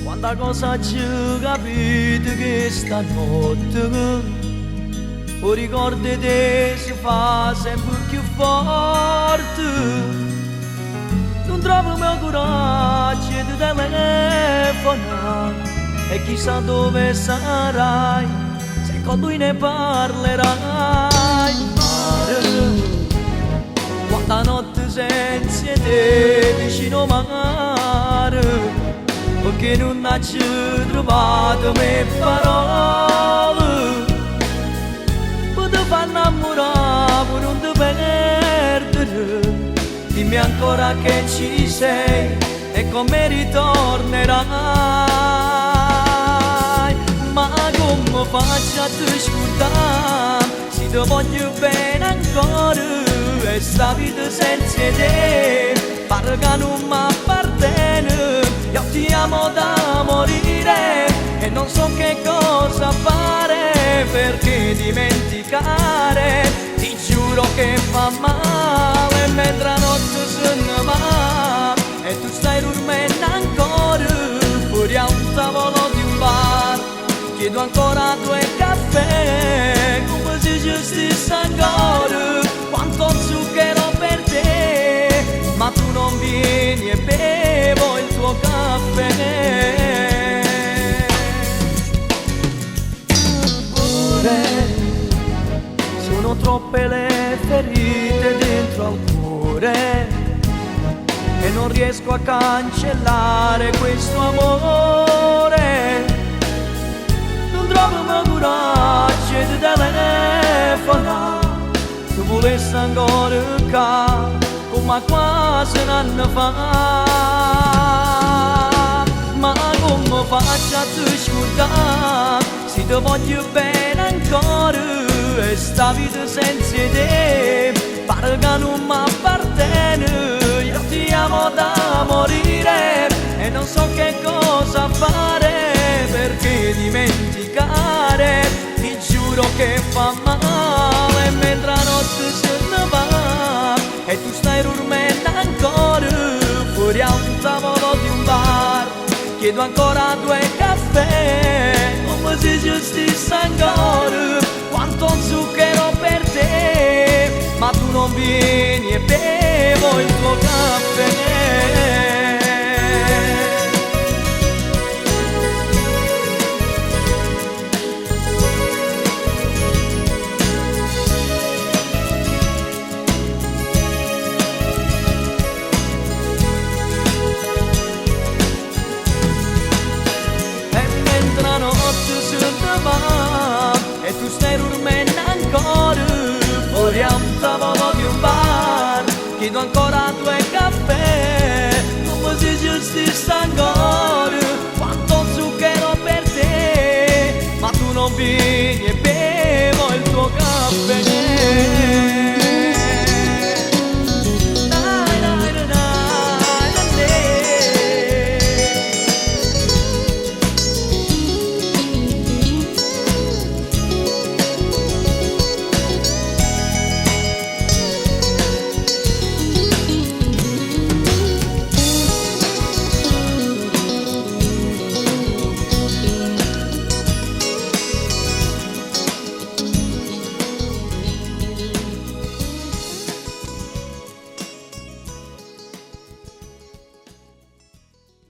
quanta cosa ci capite che stanotte. O ricordo te si fa sempre più forte. Non trovo il mio coraggio di telefonare e chissà dove sarai se con lui ne parlerai. Mare, quanta notte senza te vicino mare, perché non hai trovato le parole per ti far innamorare, non ti perdere. Dimmi ancora che ci sei e come ritornerai. Ma come faccio a te scordare se ti voglio bene ancora e sta vita senza te pare che non mi appartiene. Io ti amo da morire e non so che cosa fare, perché dimenticare ti giuro che fa male. Mentre la notte se ne va e tu stai dormendo ancora fuori a un tavolo di un bar, chiedo ancora 2 caffè come se gestissi ancora quanto zucchero per te, ma tu non vieni e bevo il tuo caffè. Sono troppe le ferite dentro al cuore e non riesco a cancellare questo amore. Non trovo il mio coraggio di telefonare, se volessi ancora qua come quasi un anno fa. Ma come faccio a te scordare se ti voglio bene ancora e sta vita senza te pare che non mi appartiene. Io ti amo da morire e non so che cosa fare, perché dimenticare ti giuro che fa male. Mentre la notte se ne va e tu stai dormendo ancora fuori a un tavolo di un bar, chiedo ancora 2 caffè come se gestissi ancora quanto zucchero per te, ma tu non vieni e bevo il tuo caffè. E tu stai dormendo ancora fuori a un tavolo di un bar, chiedo ancora 2 caffè come se gestissi ancora quanto zucchero per te, ma tu non vieni e bevo il tuo caffè.